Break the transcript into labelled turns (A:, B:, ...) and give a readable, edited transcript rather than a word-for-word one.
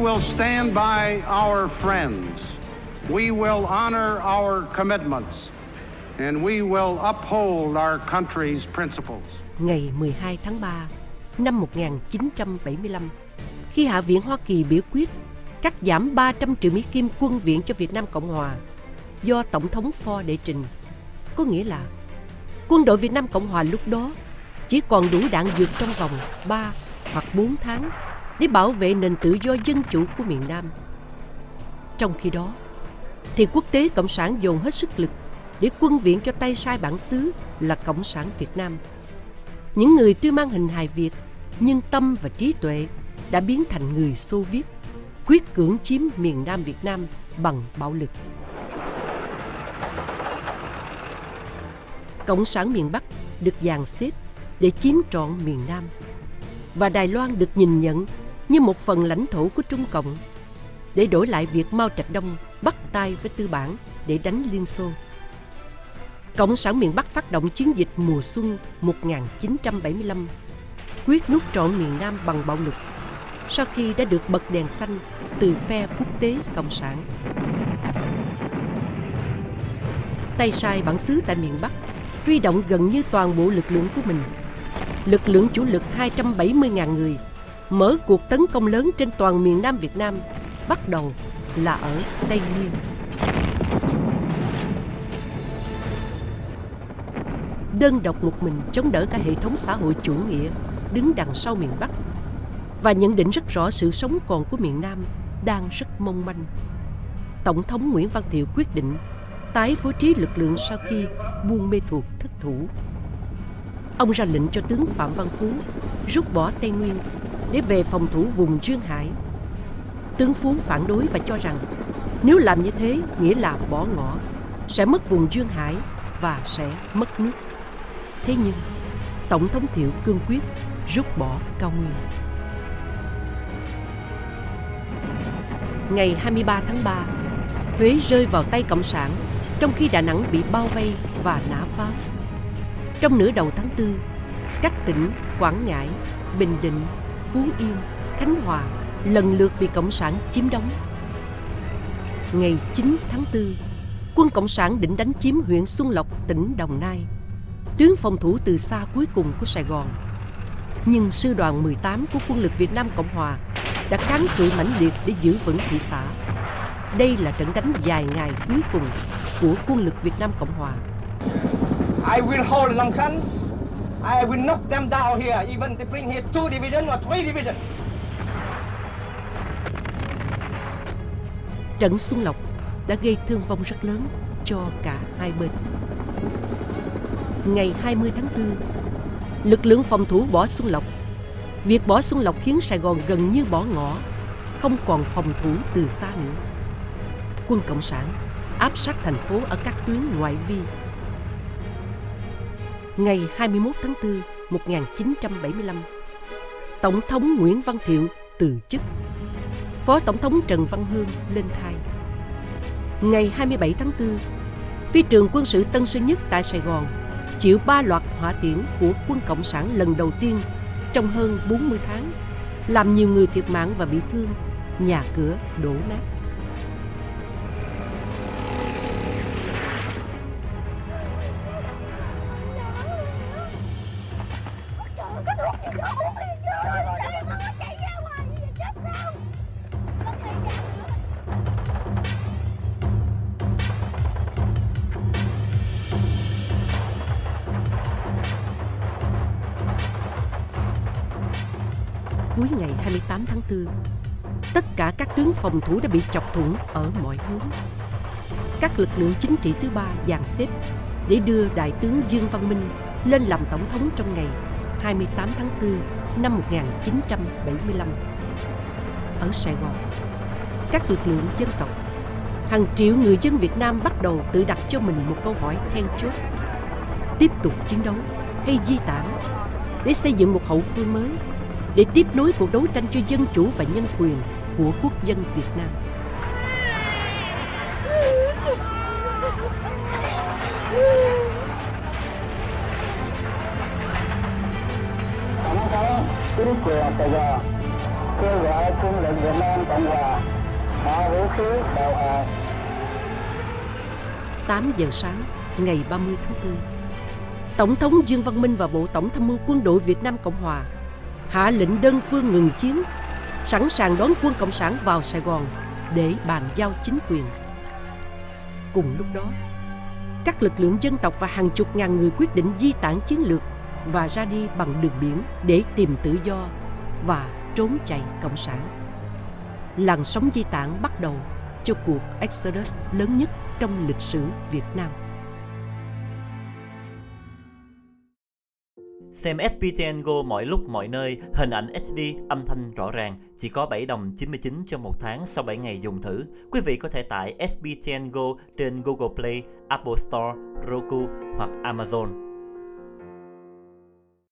A: will stand by our friends. We will honor our commitments. And we will uphold our country's principles.
B: Ngày 12 tháng 3 năm 1975, khi Hạ viện Hoa Kỳ biểu quyết cắt giảm 300 triệu Mỹ Kim quân viện cho Việt Nam Cộng Hòa do Tổng thống Ford đệ trình, có nghĩa là quân đội Việt Nam Cộng Hòa lúc đó chỉ còn đủ đạn dược trong vòng 3 hoặc 4 tháng để bảo vệ nền tự do dân chủ của miền Nam. Trong khi đó, thì quốc tế Cộng sản dồn hết sức lực để quân viện cho tay sai bản xứ là Cộng sản Việt Nam. Những người tuy mang hình hài Việt nhưng tâm và trí tuệ đã biến thành người Xô Viết, quyết cưỡng chiếm miền Nam Việt Nam bằng bạo lực. Cộng sản miền Bắc được dàn xếp để chiếm trọn miền Nam, và Đài Loan được nhìn nhận như một phần lãnh thổ của Trung Cộng để đổi lại việc Mao Trạch Đông bắt tay với tư bản để đánh Liên Xô. Cộng sản miền Bắc phát động chiến dịch mùa xuân 1975, quyết nuốt trọn miền Nam bằng bạo lực sau khi đã được bật đèn xanh từ phe quốc tế Cộng sản. Tay sai bản xứ tại miền Bắc huy động gần như toàn bộ lực lượng của mình. Lực lượng chủ lực 270.000 người mở cuộc tấn công lớn trên toàn miền Nam Việt Nam, bắt đầu là ở Tây Nguyên. Đơn độc một mình chống đỡ cả hệ thống xã hội chủ nghĩa đứng đằng sau miền Bắc, và nhận định rất rõ sự sống còn của miền Nam đang rất mong manh. Tổng thống Nguyễn Văn Thiệu quyết định tái phối trí lực lượng sau khi Buôn Mê Thuột thất thủ. Ông ra lệnh cho tướng Phạm Văn Phú rút bỏ Tây Nguyên để về phòng thủ vùng Duyên Hải. Tướng Phú phản đối và cho rằng nếu làm như thế nghĩa là bỏ ngỏ, sẽ mất vùng Duyên Hải và sẽ mất nước. Thế nhưng Tổng thống Thiệu cương quyết rút bỏ Cao Nguyên. Ngày 23 tháng 3, Huế rơi vào tay Cộng sản trong khi Đà Nẵng bị bao vây và nã pháo. Trong nửa đầu tháng 4, các tỉnh Quảng Ngãi, Bình Định, Phú Yên, Khánh Hòa lần lượt bị Cộng sản chiếm đóng. Ngày 9 tháng 4, quân Cộng sản định đánh chiếm huyện Xuân Lộc, tỉnh Đồng Nai, tuyến phòng thủ từ xa cuối cùng của Sài Gòn. Nhưng sư đoàn 18 của quân lực Việt Nam Cộng Hòa đã kháng cự mãnh liệt để giữ vững thị xã. Đây là trận đánh dài ngày cuối cùng của quân lực Việt Nam Cộng Hòa.
C: I will hold Long Khánh. I will knock them down here, even to bring here 2 divisions or 3 divisions.
B: Trận Xuân Lộc đã gây thương vong rất lớn cho cả hai bên. Ngày 20 tháng 4, lực lượng phòng thủ bỏ Xuân Lộc. Việc bỏ Xuân Lộc khiến Sài Gòn gần như bỏ ngỏ, không còn phòng thủ từ xa nữa. Quân Cộng sản áp sát thành phố ở các tuyến ngoại vi. Ngày 21 tháng 4, 1975, Tổng thống Nguyễn Văn Thiệu từ chức. Phó Tổng thống Trần Văn Hương lên thay. Ngày 27 tháng 4, Phi trường quân sự Tân Sơn Nhất tại Sài Gòn chịu 3 loạt hỏa tiễn của quân Cộng sản lần đầu tiên trong hơn 40 tháng, làm nhiều người thiệt mạng và bị thương, nhà cửa đổ nát. Cuối ngày 28 tháng 4, tất cả các tuyến phòng thủ đã bị chọc thủng ở mọi hướng. Các lực lượng chính trị thứ ba dàn xếp để đưa Đại tướng Dương Văn Minh lên làm tổng thống trong ngày 28 tháng 4 năm 1975. Ở Sài Gòn, các lực lượng dân tộc, hàng triệu người dân Việt Nam bắt đầu tự đặt cho mình một câu hỏi then chốt: tiếp tục chiến đấu hay di tản để xây dựng một hậu phương mới, để tiếp nối cuộc đấu tranh cho dân chủ và nhân quyền của quốc dân Việt Nam.
D: kêu gọi quân lực Việt Nam Cộng Hòa hạ vũ khí đầu hàng.
B: 8 giờ sáng ngày 30 tháng 4, Tổng thống Dương Văn Minh và Bộ Tổng tham mưu Quân đội Việt Nam Cộng Hòa hạ lệnh đơn phương ngừng chiến, sẵn sàng đón quân Cộng sản vào Sài Gòn để bàn giao chính quyền. Cùng lúc đó, các lực lượng dân tộc và hàng chục ngàn người quyết định di tản chiến lược và ra đi bằng đường biển để tìm tự do và trốn chạy Cộng sản. Làn sóng di tản bắt đầu cho cuộc Exodus lớn nhất trong lịch sử Việt Nam.
E: Xem SBTN Go mọi lúc mọi nơi, hình ảnh HD, âm thanh rõ ràng, chỉ có 7 đồng 99 cho một tháng sau 7 ngày dùng thử. Quý vị có thể tải SBTN Go trên Google Play, Apple Store, Roku hoặc Amazon.